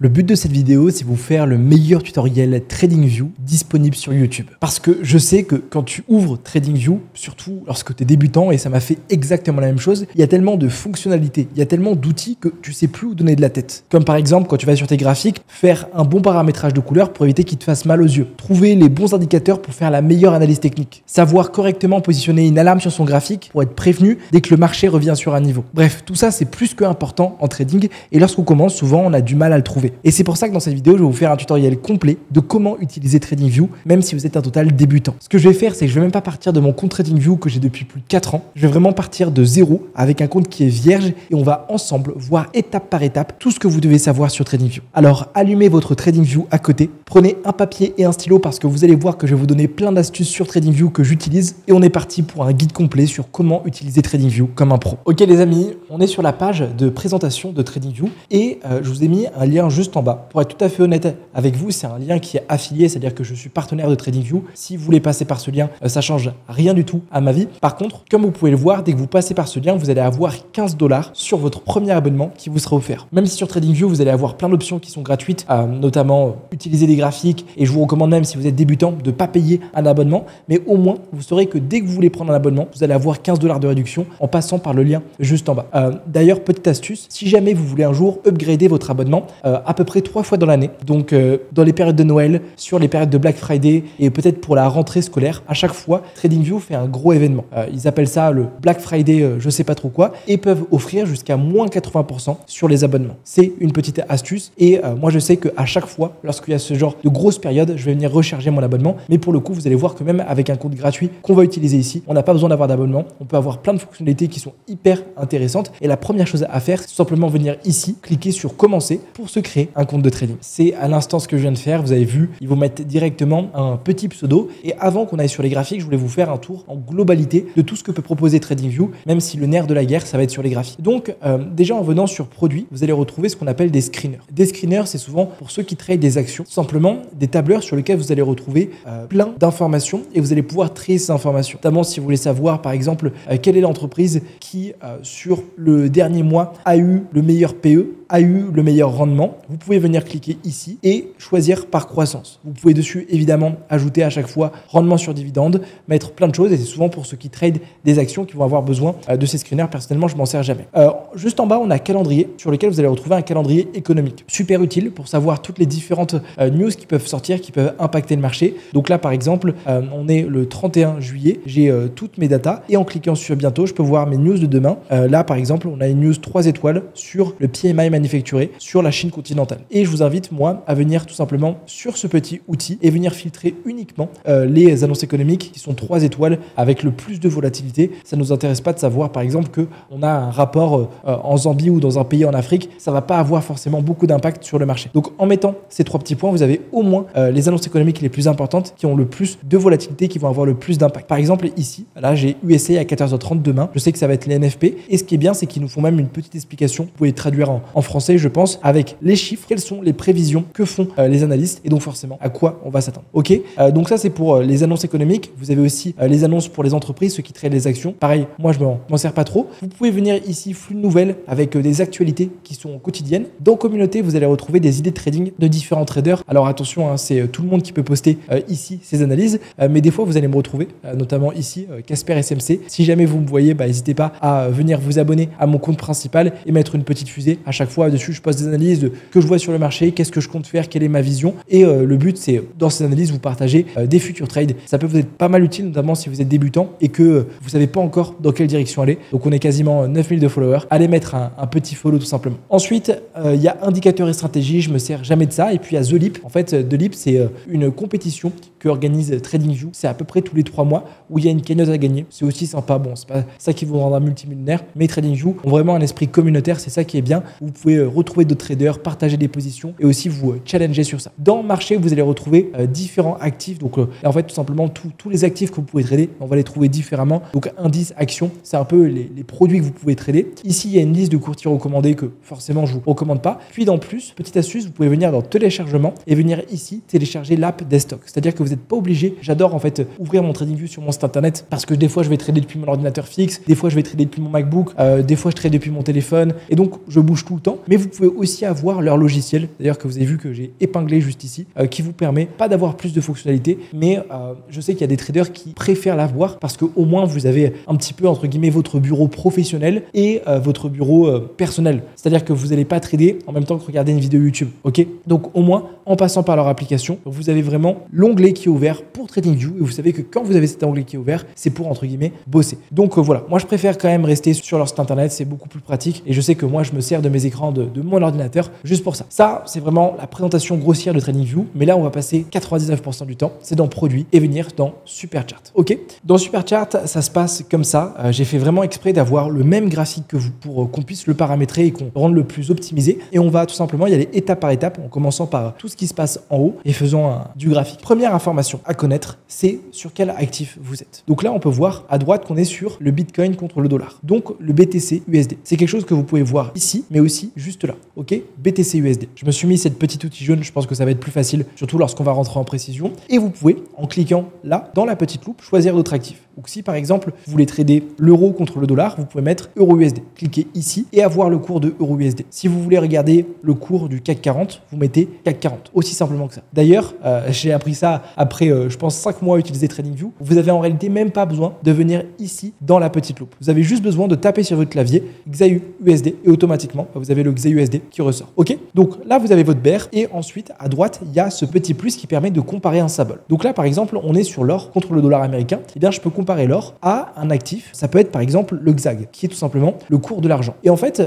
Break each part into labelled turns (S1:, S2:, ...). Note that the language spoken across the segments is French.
S1: Le but de cette vidéo, c'est vous faire le meilleur tutoriel TradingView disponible sur YouTube. Parce que je sais que quand tu ouvres TradingView, surtout lorsque tu es débutant, et ça m'a fait exactement la même chose, il y a tellement de fonctionnalités, il y a tellement d'outils que tu sais plus où donner de la tête. Comme par exemple, quand tu vas sur tes graphiques, faire un bon paramétrage de couleurs pour éviter qu'ils te fassent mal aux yeux. Trouver les bons indicateurs pour faire la meilleure analyse technique. Savoir correctement positionner une alarme sur son graphique pour être prévenu dès que le marché revient sur un niveau. Bref, tout ça, c'est plus qu'important en trading et lorsqu'on commence, souvent, on a du mal à le trouver. Et c'est pour ça que dans cette vidéo, je vais vous faire un tutoriel complet de comment utiliser TradingView, même si vous êtes un total débutant. Ce que je vais faire, c'est que je ne vais même pas partir de mon compte TradingView que j'ai depuis plus de 4 ans. Je vais vraiment partir de zéro avec un compte qui est vierge et on va ensemble voir étape par étape tout ce que vous devez savoir sur TradingView. Alors, allumez votre TradingView à côté, prenez un papier et un stylo parce que vous allez voir que je vais vous donner plein d'astuces sur TradingView que j'utilise et on est parti pour un guide complet sur comment utiliser TradingView comme un pro. Ok les amis, on est sur la page de présentation de TradingView et je vous ai mis un lien juste en bas. Pour être tout à fait honnête avec vous, c'est un lien qui est affilié, c'est-à-dire que je suis partenaire de TradingView. Si vous voulez passer par ce lien, ça change rien du tout à ma vie. Par contre, comme vous pouvez le voir, dès que vous passez par ce lien, vous allez avoir 15 $ sur votre premier abonnement qui vous sera offert. Même si sur TradingView, vous allez avoir plein d'options qui sont gratuites, notamment utiliser des graphiques. Et je vous recommande même, si vous êtes débutant, de ne pas payer un abonnement. Mais au moins, vous saurez que dès que vous voulez prendre un abonnement, vous allez avoir 15 $ de réduction en passant par le lien juste en bas. D'ailleurs, petite astuce, si jamais vous voulez un jour upgrader votre abonnement, à peu près 3 fois dans l'année, donc dans les périodes de Noël, sur les périodes de Black Friday et peut-être pour la rentrée scolaire, à chaque fois, TradingView fait un gros événement. Ils appellent ça le Black Friday, je sais pas trop quoi, et peuvent offrir jusqu'à moins 80% sur les abonnements. C'est une petite astuce et moi je sais qu'à chaque fois, lorsqu'il y a ce genre de grosse période, je vais venir recharger mon abonnement, mais pour le coup, vous allez voir que même avec un compte gratuit qu'on va utiliser ici, on n'a pas besoin d'avoir d'abonnement, on peut avoir plein de fonctionnalités qui sont hyper intéressantes et la première chose à faire, c'est simplement venir ici, cliquer sur commencer pour se créer un compte de trading. C'est à l'instant ce que je viens de faire, vous avez vu, ils vont mettre directement un petit pseudo et avant qu'on aille sur les graphiques, je voulais vous faire un tour en globalité de tout ce que peut proposer TradingView, même si le nerf de la guerre, ça va être sur les graphiques. Donc déjà en venant sur produits, vous allez retrouver ce qu'on appelle des screeners. Des screeners, c'est souvent pour ceux qui trade des actions, simplement des tableurs sur lesquels vous allez retrouver plein d'informations et vous allez pouvoir trier ces informations. Notamment si vous voulez savoir par exemple quelle est l'entreprise qui sur le dernier mois a eu le meilleur PE, a eu le meilleur rendement, vous pouvez venir cliquer ici et choisir par croissance. Vous pouvez dessus évidemment ajouter à chaque fois rendement sur dividende, mettre plein de choses et c'est souvent pour ceux qui tradent des actions qui vont avoir besoin de ces screeners. Personnellement, je m'en sers jamais. Juste en bas, on a calendrier sur lequel vous allez retrouver un calendrier économique. Super utile pour savoir toutes les différentes news qui peuvent sortir, qui peuvent impacter le marché. Donc là, par exemple, on est le 31 juillet, j'ai toutes mes datas et en cliquant sur bientôt, je peux voir mes news de demain. Là, par exemple, on a une news 3 étoiles sur le PMI manufacturé sur la Chine continentale. Et je vous invite, moi, à venir tout simplement sur ce petit outil et venir filtrer uniquement les annonces économiques qui sont 3 étoiles avec le plus de volatilité. Ça ne nous intéresse pas de savoir, par exemple, qu'on a un rapport en Zambie ou dans un pays en Afrique. Ça ne va pas avoir forcément beaucoup d'impact sur le marché. Donc, en mettant ces 3 petits points, vous avez au moins les annonces économiques les plus importantes qui ont le plus de volatilité, qui vont avoir le plus d'impact. Par exemple, ici, là, j'ai USA à 14h30 demain. Je sais que ça va être les NFP. Et ce qui est bien, c'est qu'ils nous font même une petite explication. Vous pouvez traduire en français, je pense, avec les chiffres, quelles sont les prévisions que font les analystes et donc forcément à quoi on va s'attendre. Ok, donc ça c'est pour les annonces économiques. Vous avez aussi les annonces pour les entreprises, ceux qui traitent les actions. Pareil, moi je m'en sers pas trop. Vous pouvez venir ici flux de nouvelles avec des actualités qui sont quotidiennes. Dans communauté, vous allez retrouver des idées de trading de différents traders. Alors attention, hein, c'est tout le monde qui peut poster ici ces analyses, mais des fois vous allez me retrouver, notamment ici Casper SMC. Si jamais vous me voyez, n'hésitez pas à venir vous abonner à mon compte principal et mettre une petite fusée. À chaque fois dessus, je poste des analyses de que je vois sur le marché, qu'est-ce que je compte faire, quelle est ma vision. Et le but, c'est dans ces analyses, vous partager des futurs trades. Ça peut vous être pas mal utile, notamment si vous êtes débutant et que vous savez pas encore dans quelle direction aller. Donc on est quasiment 9000 de followers. Allez mettre un petit follow tout simplement. Ensuite, il y a indicateur et stratégie. Je me sers jamais de ça. Et puis il y a The Leap. En fait, The Leap, c'est une compétition que organise TradingView. C'est à peu près tous les 3 mois où il y a une cagnotte à gagner. C'est aussi sympa. Bon, c'est pas ça qui vous rendra multimillionnaire, mais TradingView ont vraiment un esprit communautaire. C'est ça qui est bien. Vous pouvez retrouver d'autres traders, partager des positions et aussi vous challenger sur ça. Dans le marché, vous allez retrouver différents actifs. Donc en fait, tout simplement, tous les actifs que vous pouvez trader, on va les trouver différemment. Donc indice, action, c'est un peu les produits que vous pouvez trader. Ici, il y a une liste de courtiers recommandés que forcément, je vous recommande pas. Puis en plus, petite astuce, vous pouvez venir dans téléchargement et venir ici télécharger l'app Desktop. C'est-à-dire que vous n'êtes pas obligé. J'adore en fait ouvrir mon TradingView sur mon site internet parce que des fois, je vais trader depuis mon ordinateur fixe, des fois, je vais trader depuis mon MacBook, des fois, je trade depuis mon téléphone et donc je bouge tout le temps. Mais vous pouvez aussi avoir leur leur logiciel, d'ailleurs que vous avez vu que j'ai épinglé juste ici, qui vous permet pas d'avoir plus de fonctionnalités, mais je sais qu'il y a des traders qui préfèrent l'avoir parce qu'au moins vous avez un petit peu entre guillemets votre bureau professionnel et votre bureau personnel. C'est-à-dire que vous n'allez pas trader en même temps que regarder une vidéo YouTube. Ok, donc au moins en passant par leur application, vous avez vraiment l'onglet qui est ouvert pour TradingView et vous savez que quand vous avez cet onglet qui est ouvert, c'est pour entre guillemets bosser. Donc voilà, moi je préfère quand même rester sur leur site internet, c'est beaucoup plus pratique et je sais que moi je me sers de mes écrans de mon ordinateur juste pour ça. Ça, c'est vraiment la présentation grossière de TradingView, mais là on va passer 99% du temps, c'est dans Produits et venir dans Superchart. Ok, dans Superchart, ça se passe comme ça. J'ai fait vraiment exprès d'avoir le même graphique que vous pour qu'on puisse le paramétrer et qu'on le rende le plus optimisé. Et on va tout simplement y aller étape par étape en commençant par tout ce qui se passe en haut et faisant du graphique. Première information à connaître, c'est sur quel actif vous êtes. Donc là, on peut voir à droite qu'on est sur le Bitcoin contre le dollar. Donc le BTC USD. C'est quelque chose que vous pouvez voir ici, mais aussi juste là. Ok, BTC USD. Je me suis mis cette petite outil jaune, je pense que ça va être plus facile, surtout lorsqu'on va rentrer en précision. Et vous pouvez, en cliquant là, dans la petite loupe, choisir d'autres actifs. Donc si par exemple, vous voulez trader l'euro contre le dollar, vous pouvez mettre euro USD. Cliquez ici et avoir le cours de euro USD. Si vous voulez regarder le cours du CAC 40, vous mettez CAC 40. Aussi simplement que ça. D'ailleurs, j'ai appris ça après, je pense, 5 mois à utiliser TradingView. Vous avez en réalité même pas besoin de venir ici dans la petite loupe. Vous avez juste besoin de taper sur votre clavier XAU USD et automatiquement, vous avez le XAU USD qui ressort. Ok, donc là, vous avez votre bear et ensuite, à droite, il y a ce petit plus qui permet de comparer un symbole. Donc là, par exemple, on est sur l'or contre le dollar américain. Eh bien, je peux comparer l'or à un actif. Ça peut être par exemple le XAG, qui est tout simplement le cours de l'argent. Et en fait,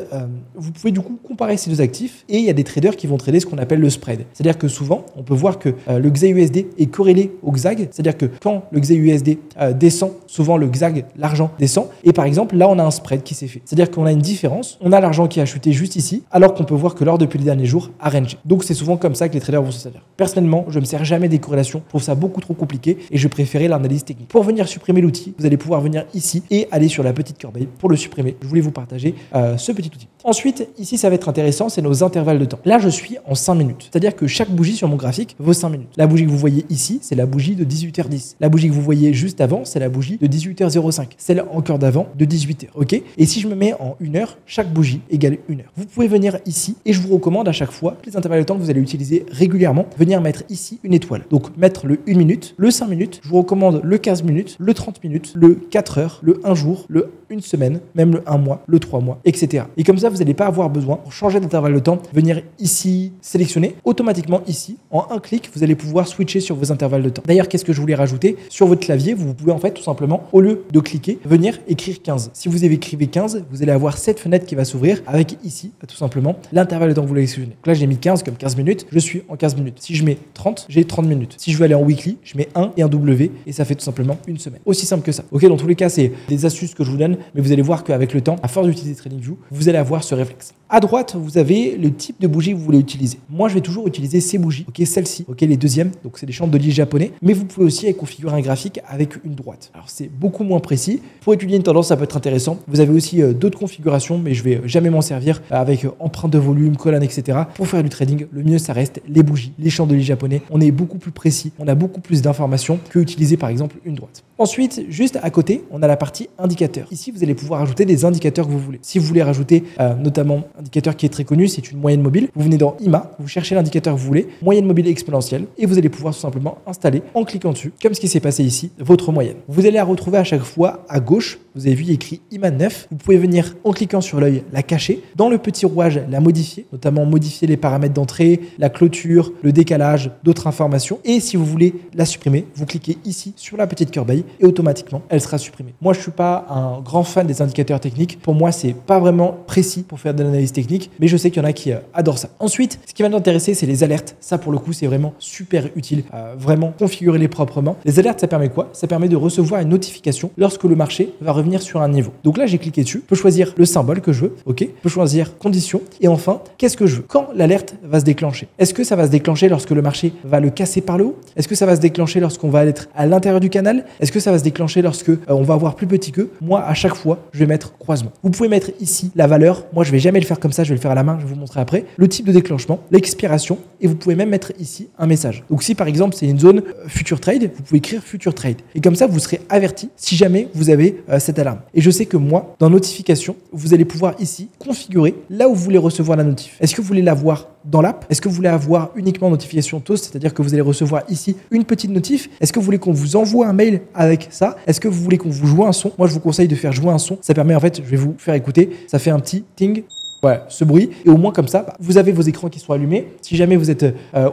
S1: vous pouvez du coup comparer ces deux actifs et il y a des traders qui vont trader ce qu'on appelle le spread. C'est-à-dire que souvent, on peut voir que le XAUSD est corrélé au XAG. C'est-à-dire que quand le XAUSD descend, souvent le XAG, l'argent descend. Et par exemple, là, on a un spread qui s'est fait. C'est-à-dire qu'on a une différence. On a l'argent qui a chuté juste ici, alors qu'on peut voir que l'or depuis les derniers jours a rangé. Donc c'est souvent comme ça que les traders vont se servir. Personnellement, je ne me sers jamais des corrélations. Je trouve ça beaucoup trop compliqué et je préférais l'analyse technique. Pour venir supprimer l'outil, vous allez pouvoir venir ici et aller sur la petite corbeille pour le supprimer. Je voulais vous partager ce petit outil. Ensuite, ici, ça va être intéressant, c'est nos intervalles de temps. Là, je suis en 5 minutes. C'est-à-dire que chaque bougie sur mon graphique vaut 5 minutes. La bougie que vous voyez ici, c'est la bougie de 18h10. La bougie que vous voyez juste avant, c'est la bougie de 18h05. Celle encore d'avant, de 18h. Ok ? Et si je me mets en 1 heure, chaque bougie égale 1 heure. Vous pouvez venir ici et je vous recommande à chaque fois, les intervalles de temps que vous allez utiliser régulièrement, venir mettre ici une étoile. Donc, mettre le 1 minute, le 5 minutes. Je vous recommande le 15 minutes, le 30 minutes, le 4 heures, le 1 jour, le 1 semaine, même le 1 mois, le 3 mois, etc. Et comme ça, vous n'allez pas avoir besoin, pour changer d'intervalle de temps, venir ici, sélectionner automatiquement ici. En un clic, vous allez pouvoir switcher sur vos intervalles de temps. D'ailleurs, qu'est-ce que je voulais rajouter? Sur votre clavier, vous pouvez en fait tout simplement, au lieu de cliquer, venir écrire 15. Si vous écrivez 15, vous allez avoir cette fenêtre qui va s'ouvrir avec ici, tout simplement, l'intervalle de temps que vous voulez sélectionner. Donc là, j'ai mis 15 comme 15 minutes, je suis en 15 minutes. Si je mets 30, j'ai 30 minutes. Si je veux aller en weekly, je mets 1 et un W et ça fait tout simplement une semaine. Aussi simple que ça. Ok, dans tous les cas, c'est des astuces que je vous donne, mais vous allez voir qu'avec le temps, à force d'utiliser TradingView, vous allez avoir ce réflexe. À droite, vous avez le type de bougie que vous voulez utiliser. Moi, je vais toujours utiliser ces bougies, ok, celle-ci, ok, les deuxièmes, donc c'est des chambres de lit japonais, mais vous pouvez aussi configurer un graphique avec une droite. Alors, c'est beaucoup moins précis. Pour étudier une tendance, ça peut être intéressant. Vous avez aussi d'autres configurations, mais je vais jamais m'en servir avec empreinte de volume, colonne, etc. Pour faire du trading, le mieux, ça reste les bougies, les chambres de lit japonais. On est beaucoup plus précis, on a beaucoup plus d'informations que utiliser par exemple une droite. Ensuite, juste à côté, on a la partie indicateur. Ici, vous allez pouvoir ajouter des indicateurs que vous voulez. Si vous voulez rajouter notamment un indicateur qui est très connu, c'est une moyenne mobile. Vous venez dans IMA, vous cherchez l'indicateur que vous voulez, moyenne mobile exponentielle, et vous allez pouvoir tout simplement installer en cliquant dessus, comme ce qui s'est passé ici, votre moyenne. Vous allez la retrouver à chaque fois à gauche. Vous avez vu, il y a écrit IMA 9. Vous pouvez venir en cliquant sur l'œil, la cacher. Dans le petit rouage, la modifier, notamment modifier les paramètres d'entrée, la clôture, le décalage, d'autres informations. Et si vous voulez la supprimer, vous cliquez ici sur la petite corbeille et automatiquement, elle sera supprimée. Moi, je ne suis pas un grand fan des indicateurs techniques. Pour moi, c'est pas vraiment précis pour faire de l'analyse technique, mais je sais qu'il y en a qui adorent ça. Ensuite, ce qui va nous intéresser, c'est les alertes. Ça, pour le coup, c'est vraiment super utile. Vraiment, configurer-les proprement. Les alertes, ça permet quoi? Ça permet de recevoir une notification lorsque le marché va revenir sur un niveau. Donc là, j'ai cliqué dessus. Je peux choisir le symbole que je veux. OK. Je peux choisir conditions. Et enfin, qu'est-ce que je veux? Quand l'alerte va se déclencher? Est-ce que ça va se déclencher lorsque le marché va le casser par le haut? Est-ce que ça va se déclencher lorsqu'on va être à l'intérieur du canal? Est-ce que ça va se déclencher lorsque on va avoir plus petit que? Moi, à chaque fois, je vais mettre croisement. Vous pouvez mettre ici la valeur. Moi, je vais jamais le faire comme ça. Je vais le faire à la main. Je vais vous montrer après. Le type de déclenchement, l'expiration, et vous pouvez même mettre ici un message. Donc si par exemple, c'est une zone future trade, vous pouvez écrire future trade. Et comme ça, vous serez averti si jamais vous avez cette cette alarme. Et je sais que moi, dans notification, vous allez pouvoir ici configurer là où vous voulez recevoir la notif. Est-ce que vous voulez la voir dans l'app? Est-ce que vous voulez avoir uniquement notification Toast, c'est-à-dire que vous allez recevoir ici une petite notif? Est-ce que vous voulez qu'on vous envoie un mail avec ça? Est-ce que vous voulez qu'on vous joue un son? Moi, je vous conseille de faire jouer un son. Ça permet, en fait, je vais vous faire écouter. Ça fait un petit ting. Voilà, ce bruit. Et au moins comme ça, vous avez vos écrans qui sont allumés. Si jamais vous êtes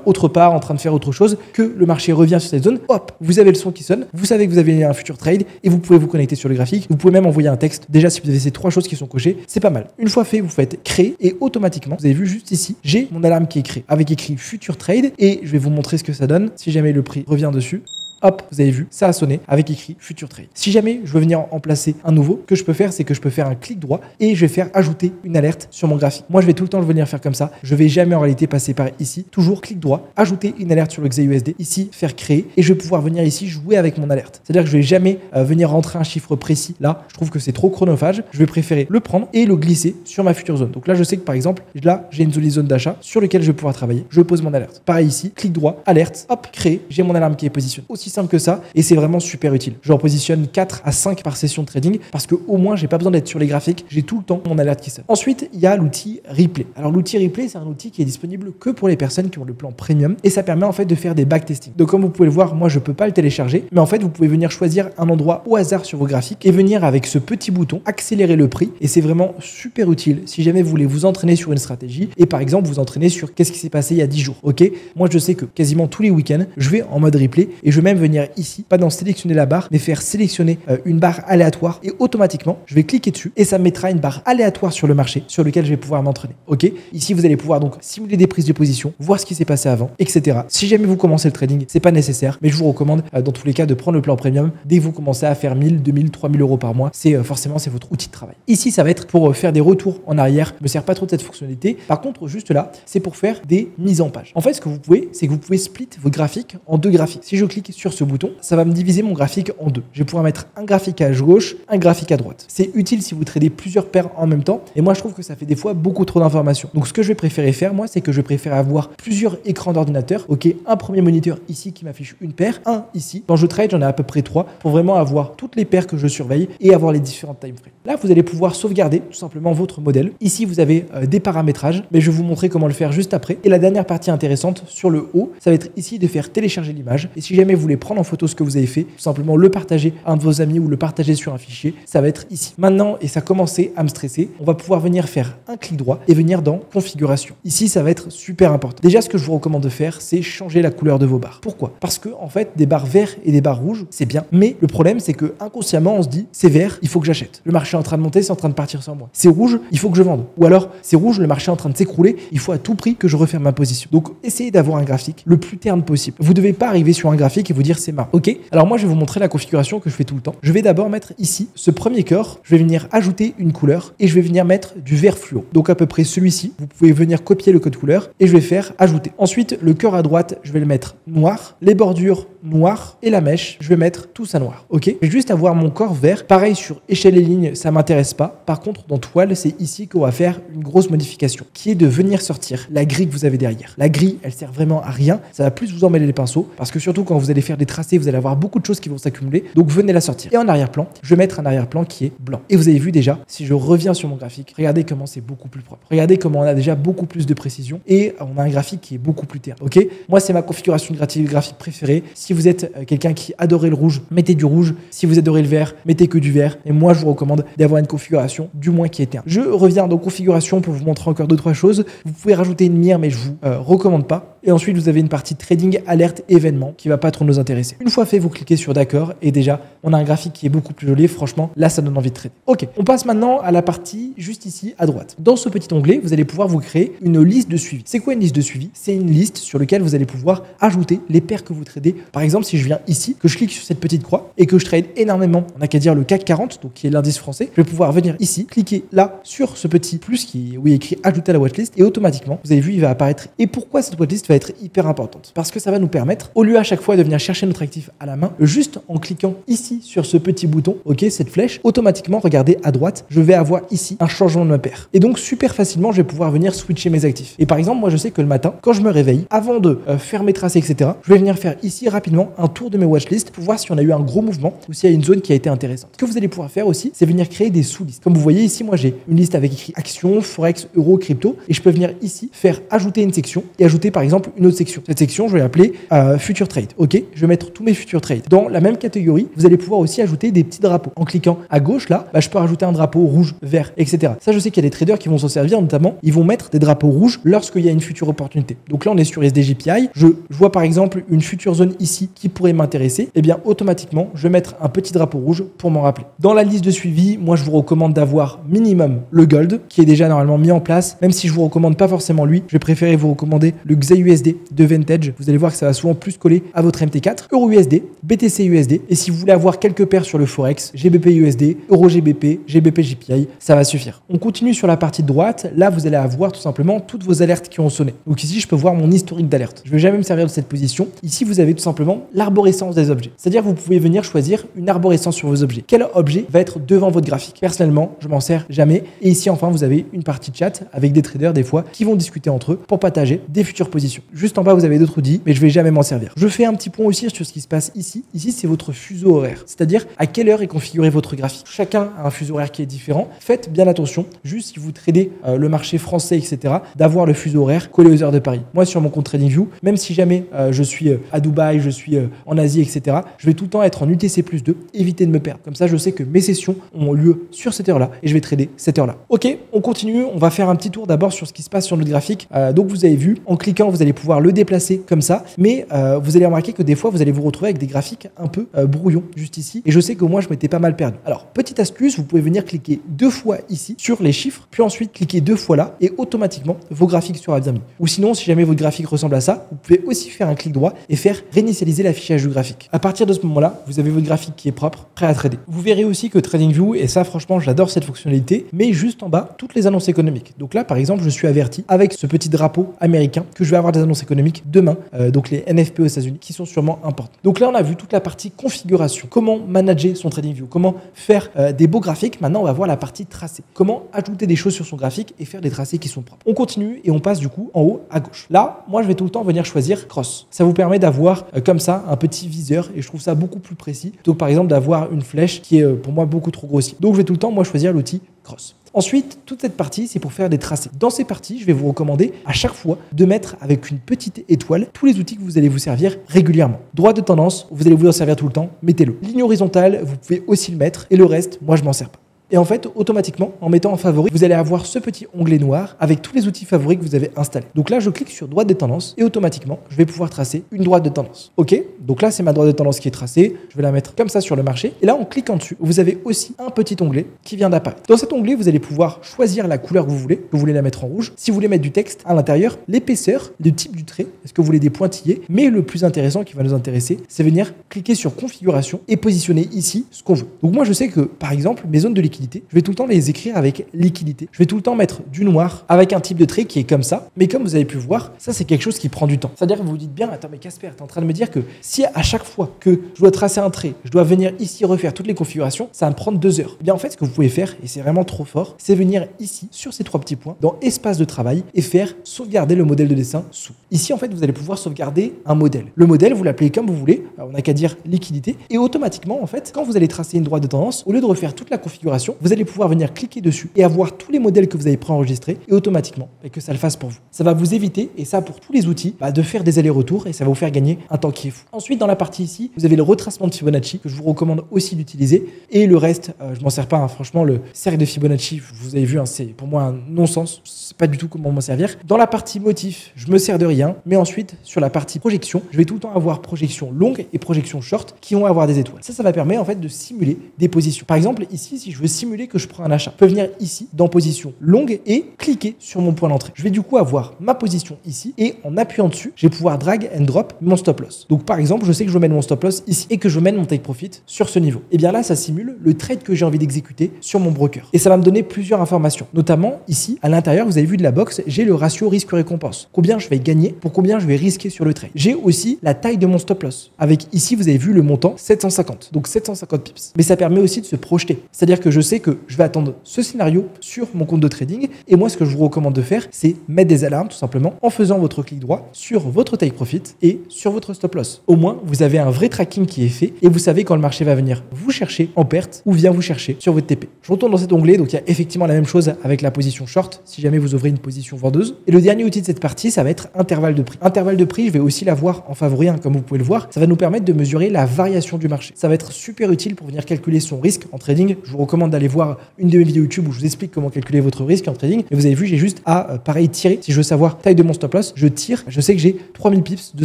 S1: autre part en train de faire autre chose, que le marché revient sur cette zone, hop, vous avez le son qui sonne. Vous savez que vous avez un futur trade et vous pouvez vous connecter sur le graphique. Vous pouvez même envoyer un texte. Déjà, si vous avez ces 3 choses qui sont cochées, c'est pas mal. Une fois fait, vous faites créer et automatiquement, vous avez vu juste ici, j'ai mon alarme qui est créée avec écrit futur trade et je vais vous montrer ce que ça donne si jamais le prix revient dessus. Hop, vous avez vu, ça a sonné avec écrit Future Trade. Si jamais je veux venir en placer un nouveau, ce que je peux faire, c'est que je peux faire un clic droit et je vais faire ajouter une alerte sur mon graphique. Moi, je vais tout le temps le venir faire comme ça. Je vais jamais en réalité passer par ici. Toujours clic droit, ajouter une alerte sur le XAUSD. Ici, faire créer et je vais pouvoir venir ici jouer avec mon alerte. C'est-à-dire que je vais jamais venir rentrer un chiffre précis. Là, je trouve que c'est trop chronophage. Je vais préférer le prendre et le glisser sur ma future zone. Donc là, je sais que par exemple, là, j'ai une jolie zone d'achat sur laquelle je vais pouvoir travailler. Je pose mon alerte. Pareil ici, clic droit, alerte, hop, créer. J'ai mon alarme qui est positionnée. Aussi simple que ça et c'est vraiment super utile. Je en positionne 4 à 5 par session de trading parce que au moins j'ai pas besoin d'être sur les graphiques, j'ai tout le temps mon alerte qui sonne. Ensuite, il y a l'outil Replay. Alors l'outil Replay, c'est un outil qui est disponible que pour les personnes qui ont le plan premium et ça permet en fait de faire des backtesting. Donc comme vous pouvez le voir, moi je peux pas le télécharger, mais en fait vous pouvez venir choisir un endroit au hasard sur vos graphiques et venir avec ce petit bouton accélérer le prix et c'est vraiment super utile si jamais vous voulez vous entraîner sur une stratégie et par exemple vous entraîner sur qu'est-ce qui s'est passé il y a 10 jours. Ok, moi je sais que quasiment tous les week-ends, je vais en mode replay et je vais même venir ici, pas dans sélectionner la barre, mais faire sélectionner une barre aléatoire et automatiquement, je vais cliquer dessus et ça me mettra une barre aléatoire sur le marché sur lequel je vais pouvoir m'entraîner. Ok, ici vous allez pouvoir donc simuler des prises de position, voir ce qui s'est passé avant, etc. Si jamais vous commencez le trading, c'est pas nécessaire, mais je vous recommande dans tous les cas de prendre le plan premium dès que vous commencez à faire 1000, 2000, 3000 euros par mois. C'est forcément c'est votre outil de travail. Ici, ça va être pour faire des retours en arrière. Je me sers pas trop de cette fonctionnalité. Par contre, juste là, c'est pour faire des mises en page. En fait, ce que vous pouvez, c'est que vous pouvez split vos graphiques en 2 graphiques. Si je clique sur ce bouton, ça va me diviser mon graphique en 2. Je vais pouvoir mettre un graphique à gauche, un graphique à droite. C'est utile si vous tradez plusieurs paires en même temps. Et moi, je trouve que ça fait des fois beaucoup trop d'informations. Donc, ce que je vais préférer faire, moi, c'est que je préfère avoir plusieurs écrans d'ordinateur. Ok, un premier moniteur ici qui m'affiche une paire, un ici. Quand je trade, j'en ai à peu près 3 pour vraiment avoir toutes les paires que je surveille et avoir les différentes time frames. Là, vous allez pouvoir sauvegarder tout simplement votre modèle. Ici, vous avez des paramétrages, mais je vais vous montrer comment le faire juste après. Et la dernière partie intéressante sur le haut, ça va être ici de faire télécharger l'image. Et si jamais vous voulez prendre en photo ce que vous avez fait, tout simplement le partager à un de vos amis ou le partager sur un fichier, ça va être ici. Maintenant, et ça commençait à me stresser, on va pouvoir venir faire un clic droit et venir dans configuration. Ici, ça va être super important. Déjà, ce que je vous recommande de faire, c'est changer la couleur de vos barres. Pourquoi? Parce que, en fait, des barres verts et des barres rouges, c'est bien. Mais le problème, c'est que inconsciemment, on se dit, c'est vert, il faut que j'achète. Le marché est en train de monter, c'est en train de partir sans moi. C'est rouge, il faut que je vende. Ou alors, c'est rouge, le marché est en train de s'écrouler, il faut à tout prix que je referme ma position. Donc, essayez d'avoir un graphique le plus terne possible. Vous ne devez pas arriver sur un graphique et vous dire c'est marrant. Ok? Alors moi, je vais vous montrer la configuration que je fais tout le temps. Je vais d'abord mettre ici ce premier cœur. Je vais venir ajouter une couleur et je vais venir mettre du vert fluo. Donc à peu près celui-ci. Vous pouvez venir copier le code couleur et je vais faire ajouter. Ensuite, le cœur à droite, je vais le mettre noir. Les bordures noires et la mèche, je vais mettre tout ça noir. Ok? Je vais juste avoir mon corps vert. Pareil sur échelle et ligne, ça m'intéresse pas. Par contre, dans toile, c'est ici qu'on va faire une grosse modification qui est de venir sortir la grille que vous avez derrière. La grille, elle sert vraiment à rien. Ça va plus vous emmêler les pinceaux parce que surtout quand vous allez faire des tracés, vous allez avoir beaucoup de choses qui vont s'accumuler. Donc venez la sortir. Et en arrière-plan, je vais mettre un arrière-plan qui est blanc. Et vous avez vu déjà, si je reviens sur mon graphique, regardez comment c'est beaucoup plus propre. Regardez comment on a déjà beaucoup plus de précision et on a un graphique qui est beaucoup plus terne. Ok? Moi, c'est ma configuration de graphique préférée. Si vous êtes quelqu'un qui adorait le rouge, mettez du rouge. Si vous adorez le vert, mettez que du vert. Et moi, je vous recommande d'avoir une configuration du moins qui est terne. Je reviens dans configuration pour vous montrer encore 2-3 choses. Vous pouvez rajouter une mire, mais je vous recommande pas. Et ensuite, vous avez une partie trading, alerte, événement qui va pas trop nous intéresser. Une fois fait, vous cliquez sur d'accord et déjà, on a un graphique qui est beaucoup plus joli. Franchement, là, ça donne envie de trader. Ok, on passe maintenant à la partie juste ici à droite. Dans ce petit onglet, vous allez pouvoir vous créer une liste de suivi. C'est quoi une liste de suivi? C'est une liste sur laquelle vous allez pouvoir ajouter les paires que vous tradez. Par exemple, si je viens ici, que je clique sur cette petite croix et que je trade énormément, on n'a qu'à dire le CAC 40, donc qui est l'indice français, je vais pouvoir venir ici, cliquer là sur ce petit plus qui est écrit ajouter à la watchlist et automatiquement, vous avez vu, il va apparaître. Et pourquoi cette watchlist va être hyper importante? Parce que ça va nous permettre, au lieu à chaque fois de venir chercher notre actif à la main, juste en cliquant ici sur ce petit bouton, ok, cette flèche, automatiquement, regardez à droite, je vais avoir ici un changement de ma paire. Et donc, super facilement, je vais pouvoir venir switcher mes actifs. Et par exemple, moi, je sais que le matin, quand je me réveille, avant de faire mes tracés, etc., je vais venir faire ici rapidement rapidement un tour de mes watchlists pour voir si on a eu un gros mouvement ou s'il y a une zone qui a été intéressante. Ce que vous allez pouvoir faire aussi, c'est venir créer des sous-listes. Comme vous voyez ici, moi j'ai une liste avec écrit actions, forex, euro, crypto, et je peux venir ici faire ajouter une section et ajouter par exemple une autre section. Cette section, je vais l'appeler future trade. Ok, je vais mettre tous mes future trades. Dans la même catégorie, vous allez pouvoir aussi ajouter des petits drapeaux. En cliquant à gauche là, je peux rajouter un drapeau rouge, vert, etc. Ça, je sais qu'il y a des traders qui vont s'en servir, notamment, ils vont mettre des drapeaux rouges lorsqu'il y a une future opportunité. Donc là, on est sur SDJPI. Je vois par exemple une future zone ici qui pourrait m'intéresser. Et bien automatiquement, je vais mettre un petit drapeau rouge pour m'en rappeler. Dans la liste de suivi, moi, je vous recommande d'avoir minimum le gold qui est déjà normalement mis en place. Même si je vous recommande pas forcément lui, je vais préférer vous recommander le XAUSD de Vantage. Vous allez voir que ça va souvent plus coller à votre MT4. EURUSD, BTC USD. Et si vous voulez avoir quelques paires sur le Forex, GBP USD, Euro GBP, GBP JPI, ça va suffire. On continue sur la partie de droite. Là, vous allez avoir tout simplement toutes vos alertes qui ont sonné. Donc ici, je peux voir mon historique d'alerte. Je ne vais jamais me servir de cette position. Ici, vous avez tout simplement l'arborescence des objets. C'est-à-dire que vous pouvez venir choisir une arborescence sur vos objets. Quel objet va être devant votre graphique? Personnellement, je m'en sers jamais. Et ici, enfin, vous avez une partie de chat avec des traders des fois qui vont discuter entre eux pour partager des futures positions. Juste en bas, vous avez d'autres outils, mais je vais jamais m'en servir. Je fais un petit point aussi sur ce qui se passe ici. Ici, c'est votre fuseau horaire. C'est-à-dire à quelle heure est configuré votre graphique. Chacun a un fuseau horaire qui est différent. Faites bien attention, juste si vous tradez le marché français, etc., d'avoir le fuseau horaire collé aux heures de Paris. Moi, sur mon compte TradingView, même si jamais je suis à Dubaï, je suis en Asie, etc., je vais tout le temps être en UTC+2, éviter de me perdre. Comme ça, je sais que mes sessions ont lieu sur cette heure-là et je vais trader cette heure-là. Ok, on continue. On va faire un petit tour d'abord sur ce qui se passe sur notre graphique. Donc, vous avez vu, en cliquant, vous allez pouvoir le déplacer comme ça, mais vous allez remarquer que des fois, vous allez vous retrouver avec des graphiques un peu brouillons juste ici. Et je sais que moi, je m'étais pas mal perdu. Alors, petite astuce, vous pouvez venir cliquer 2 fois ici sur les chiffres, puis ensuite cliquer 2 fois là et automatiquement, vos graphiques seront bien mis. Ou sinon, si jamais votre graphique ressemble à ça, vous pouvez aussi faire un clic droit et faire réinitialiser l'affichage du graphique. À partir de ce moment-là, vous avez votre graphique qui est propre, prêt à trader. Vous verrez aussi que TradingView, et ça, franchement, j'adore cette fonctionnalité, mais juste en bas, toutes les annonces économiques. Donc là, par exemple, je suis averti avec ce petit drapeau américain que je vais avoir des annonces économiques demain, donc les NFP aux États-Unis, qui sont sûrement importantes. Donc là, on a vu toute la partie configuration, comment manager son TradingView, comment faire des beaux graphiques. Maintenant, on va voir la partie tracé, comment ajouter des choses sur son graphique et faire des tracés qui sont propres. On continue et on passe du coup en haut à gauche. Là, moi, je vais tout le temps venir choisir cross. Ça vous permet d'avoir comme ça un petit viseur et je trouve ça beaucoup plus précis. Donc, par exemple, d'avoir une flèche qui est pour moi beaucoup trop grossie. Donc, je vais tout le temps, moi, choisir l'outil cross. Ensuite, toute cette partie, c'est pour faire des tracés. Dans ces parties, je vais vous recommander à chaque fois de mettre avec une petite étoile tous les outils que vous allez vous servir régulièrement. Droite de tendance, vous allez vous en servir tout le temps, mettez-le. Ligne horizontale, vous pouvez aussi le mettre et le reste, moi, je m'en sers pas. Et en fait, automatiquement, en mettant en favori, vous allez avoir ce petit onglet noir avec tous les outils favoris que vous avez installés. Donc là, je clique sur droite de tendance et automatiquement, je vais pouvoir tracer une droite de tendance. Ok, donc là, c'est ma droite de tendance qui est tracée. Je vais la mettre comme ça sur le marché. Et là, en cliquant dessus, vous avez aussi un petit onglet qui vient d'apparaître. Dans cet onglet, vous allez pouvoir choisir la couleur que vous voulez. Vous voulez la mettre en rouge. Si vous voulez mettre du texte à l'intérieur, l'épaisseur, le type du trait, est-ce que vous voulez des pointillés? Mais le plus intéressant qui va nous intéresser, c'est venir cliquer sur configuration et positionner ici ce qu'on veut. Donc moi, je sais que, par exemple, mes zones de liquidité, je vais tout le temps les écrire avec liquidité. Je vais tout le temps mettre du noir avec un type de trait qui est comme ça. Mais comme vous avez pu voir, ça c'est quelque chose qui prend du temps. C'est-à-dire que vous vous dites bien, attends mais Casper, tu es en train de me dire que si à chaque fois que je dois tracer un trait, je dois venir ici refaire toutes les configurations, ça va me prendre 2 heures. Eh bien en fait, ce que vous pouvez faire, et c'est vraiment trop fort, c'est venir ici sur ces 3 petits points, dans espace de travail et faire sauvegarder le modèle de dessin sous. Ici en fait, vous allez pouvoir sauvegarder un modèle. Le modèle, vous l'appelez comme vous voulez. Alors, on n'a qu'à dire liquidité et automatiquement en fait, quand vous allez tracer une droite de tendance, au lieu de refaire toute la configuration, vous allez pouvoir venir cliquer dessus et avoir tous les modèles que vous avez préenregistrés et automatiquement et que ça le fasse pour vous. Ça va vous éviter, et ça pour tous les outils, de faire des allers-retours et ça va vous faire gagner un temps qui est fou. Ensuite, dans la partie ici, vous avez le retracement de Fibonacci que je vous recommande aussi d'utiliser et le reste, je m'en sers pas. Franchement, le cercle de Fibonacci, vous avez vu, c'est pour moi un non-sens. C'est pas du tout comment m'en servir. Dans la partie motif, je me sers de rien, mais ensuite sur la partie projection, je vais tout le temps avoir projection longue et projection short qui vont avoir des étoiles. Ça va permettre en fait de simuler des positions. Par exemple, ici, si je veux simuler que je prends un achat, je peux venir ici dans position longue et cliquer sur mon point d'entrée. Je vais du coup avoir ma position ici et en appuyant dessus, je vais pouvoir drag and drop mon stop loss. Donc par exemple, je sais que je veux mettre mon stop loss ici et que je mène mon take profit sur ce niveau. Et bien là, ça simule le trade que j'ai envie d'exécuter sur mon broker. Et ça va me donner plusieurs informations. Notamment ici, à l'intérieur, vous avez vu de la box, j'ai le ratio risque-récompense. Combien je vais gagner pour combien je vais risquer sur le trade. J'ai aussi la taille de mon stop loss. Avec ici, vous avez vu le montant 750. Donc 750 pips. Mais ça permet aussi de se projeter. C'est-à-dire que je sais que je vais attendre ce scénario sur mon compte de trading. Et moi, ce que je vous recommande de faire, c'est mettre des alarmes tout simplement en faisant votre clic droit sur votre take profit et sur votre stop loss. Au moins, moins, vous avez un vrai tracking qui est fait et vous savez quand le marché va venir vous chercher en perte ou vient vous chercher sur votre TP. Je retourne dans cet onglet, donc il y a effectivement la même chose avec la position short, si jamais vous ouvrez une position vendeuse. Et le dernier outil de cette partie, ça va être intervalle de prix. Intervalle de prix, je vais aussi l'avoir en favori, comme vous pouvez le voir. Ça va nous permettre de mesurer la variation du marché. Ça va être super utile pour venir calculer son risque en trading. Je vous recommande d'aller voir une de mes vidéos YouTube où je vous explique comment calculer votre risque en trading. Et vous avez vu, j'ai juste à, pareil, tirer. Si je veux savoir taille de mon stop loss, je tire. Je sais que j'ai 3000 pips de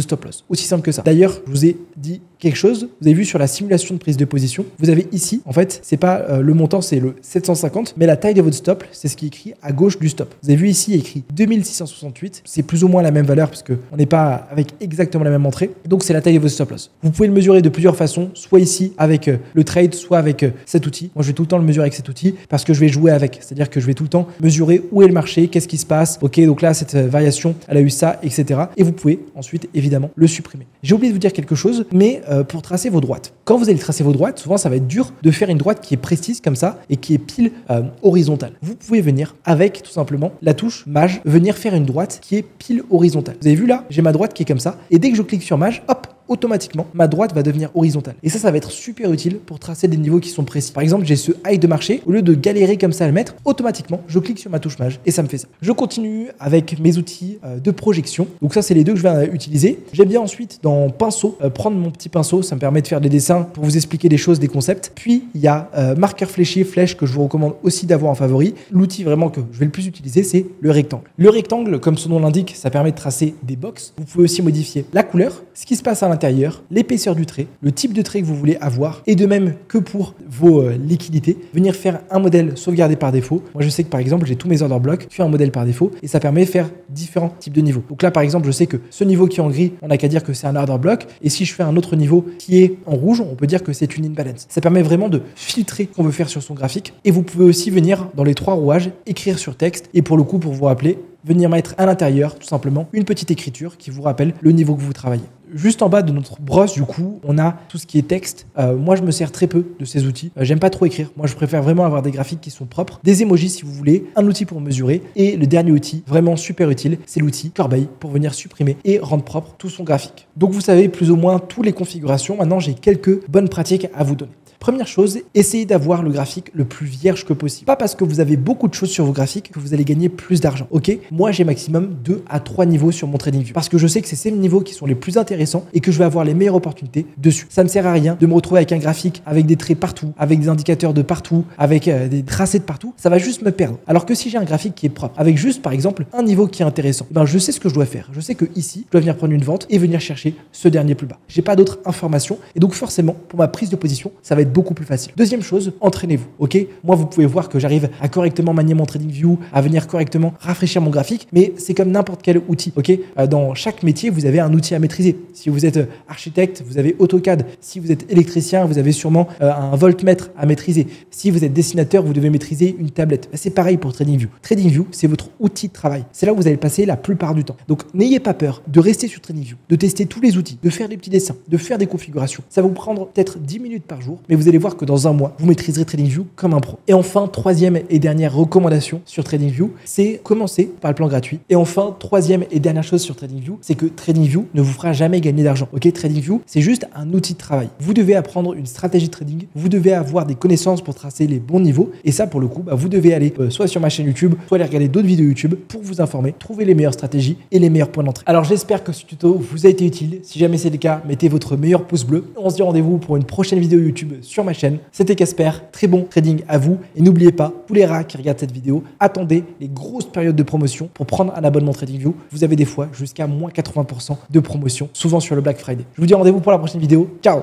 S1: stop loss. Aussi simple que ça. D'ailleurs, je vous ai dit quelque chose. Vous avez vu sur la simulation de prise de position, vous avez ici, en fait, c'est pas le montant, c'est le 750, mais la taille de votre stop, c'est ce qui est écrit à gauche du stop. Vous avez vu ici écrit 2668. C'est plus ou moins la même valeur parce qu'on n'est pas avec exactement la même entrée. Donc, c'est la taille de votre stop loss. Vous pouvez le mesurer de plusieurs façons, soit ici avec le trade, soit avec cet outil. Moi, je vais tout le temps le mesurer avec cet outil parce que je vais jouer avec. C'est-à-dire que je vais tout le temps mesurer où est le marché, qu'est-ce qui se passe. Ok, donc là, cette variation, elle a eu ça, etc. Et vous pouvez ensuite, évidemment, le supprimer. J'ai oublié de vous dire quelque chose, mais pour tracer vos droites. Quand vous allez tracer vos droites, souvent, ça va être dur de faire une droite qui est précise comme ça et qui est pile horizontale. Vous pouvez venir avec, tout simplement, la touche Maj, venir faire une droite qui est pile horizontale. Vous avez vu là, j'ai ma droite qui est comme ça. Et dès que je clique sur Maj, hop, automatiquement, ma droite va devenir horizontale. Et ça va être super utile pour tracer des niveaux qui sont précis. Par exemple, j'ai ce high de marché. Au lieu de galérer comme ça à le mettre, automatiquement, je clique sur ma touche Maj et ça me fait ça. Je continue avec mes outils de projection. Donc ça, c'est les deux que je vais utiliser. J'aime bien ensuite, dans pinceau, prendre mon petit pinceau. Ça me permet de faire des dessins pour vous expliquer des choses, des concepts. Puis, il y a marqueur fléché, flèche que je vous recommande aussi d'avoir en favori. L'outil vraiment que je vais le plus utiliser, c'est le rectangle. Le rectangle, comme son nom l'indique, ça permet de tracer des box. Vous pouvez aussi modifier la couleur, ce qui se passe à l'intérieur, l'épaisseur du trait, le type de trait que vous voulez avoir et de même que pour vos liquidités, venir faire un modèle sauvegardé par défaut. Moi, je sais que par exemple, j'ai tous mes order blocks, je fais un modèle par défaut et ça permet de faire différents types de niveaux. Donc là, par exemple, je sais que ce niveau qui est en gris, on n'a qu'à dire que c'est un order block et si je fais un autre niveau qui est en rouge, on peut dire que c'est une imbalance. Ça permet vraiment de filtrer ce qu'on veut faire sur son graphique et vous pouvez aussi venir dans les trois rouages, écrire sur texte et pour le coup, pour vous rappeler, venir mettre à l'intérieur, tout simplement, une petite écriture qui vous rappelle le niveau que vous travaillez. Juste en bas de notre brosse, du coup, on a tout ce qui est texte. Moi, je me sers très peu de ces outils. J'aime pas trop écrire. Moi, je préfère vraiment avoir des graphiques qui sont propres, des emojis si vous voulez, un outil pour mesurer. Et le dernier outil, vraiment super utile, c'est l'outil Corbeille pour venir supprimer et rendre propre tout son graphique. Donc, vous savez plus ou moins toutes les configurations. Maintenant, j'ai quelques bonnes pratiques à vous donner. Première chose, essayez d'avoir le graphique le plus vierge que possible. Pas parce que vous avez beaucoup de choses sur vos graphiques que vous allez gagner plus d'argent. Ok, moi j'ai maximum 2 à 3 niveaux sur mon TradingView parce que je sais que c'est ces niveaux qui sont les plus intéressants et que je vais avoir les meilleures opportunités dessus. Ça ne sert à rien de me retrouver avec un graphique avec des traits partout, avec des indicateurs de partout, avec des tracés de partout. Ça va juste me perdre. Alors que si j'ai un graphique qui est propre, avec juste par exemple un niveau qui est intéressant, ben je sais ce que je dois faire. Je sais que ici, je dois venir prendre une vente et venir chercher ce dernier plus bas. J'ai pas d'autres informations et donc forcément pour ma prise de position, ça va être beaucoup plus facile. Deuxième chose, entraînez-vous, ok? Moi, vous pouvez voir que j'arrive à correctement manier mon TradingView, à venir correctement rafraîchir mon graphique, mais c'est comme n'importe quel outil, ok? Dans chaque métier, vous avez un outil à maîtriser. Si vous êtes architecte, vous avez AutoCAD. Si vous êtes électricien, vous avez sûrement un voltmètre à maîtriser. Si vous êtes dessinateur, vous devez maîtriser une tablette. C'est pareil pour TradingView. TradingView, c'est votre outil de travail. C'est là où vous allez passer la plupart du temps. Donc, n'ayez pas peur de rester sur TradingView, de tester tous les outils, de faire des petits dessins, de faire des configurations. Ça va vous prendre peut-être 10 minutes par jour, mais vous allez voir que dans un mois, vous maîtriserez TradingView comme un pro. Et enfin, troisième et dernière recommandation sur TradingView, c'est commencer par le plan gratuit. Et enfin, troisième et dernière chose sur TradingView, c'est que TradingView ne vous fera jamais gagner d'argent. Ok, TradingView, c'est juste un outil de travail. Vous devez apprendre une stratégie de trading, vous devez avoir des connaissances pour tracer les bons niveaux. Et ça, pour le coup, vous devez aller soit sur ma chaîne YouTube, soit aller regarder d'autres vidéos YouTube pour vous informer, trouver les meilleures stratégies et les meilleurs points d'entrée. Alors, j'espère que ce tuto vous a été utile. Si jamais c'est le cas, mettez votre meilleur pouce bleu. On se dit rendez-vous pour une prochaine vidéo YouTube sur ma chaîne. C'était Casper, très bon trading à vous. Et n'oubliez pas, tous les rats qui regardent cette vidéo, attendez les grosses périodes de promotion pour prendre un abonnement TradingView. Vous avez des fois jusqu'à moins 80% de promotion, souvent sur le Black Friday. Je vous dis rendez-vous pour la prochaine vidéo. Ciao!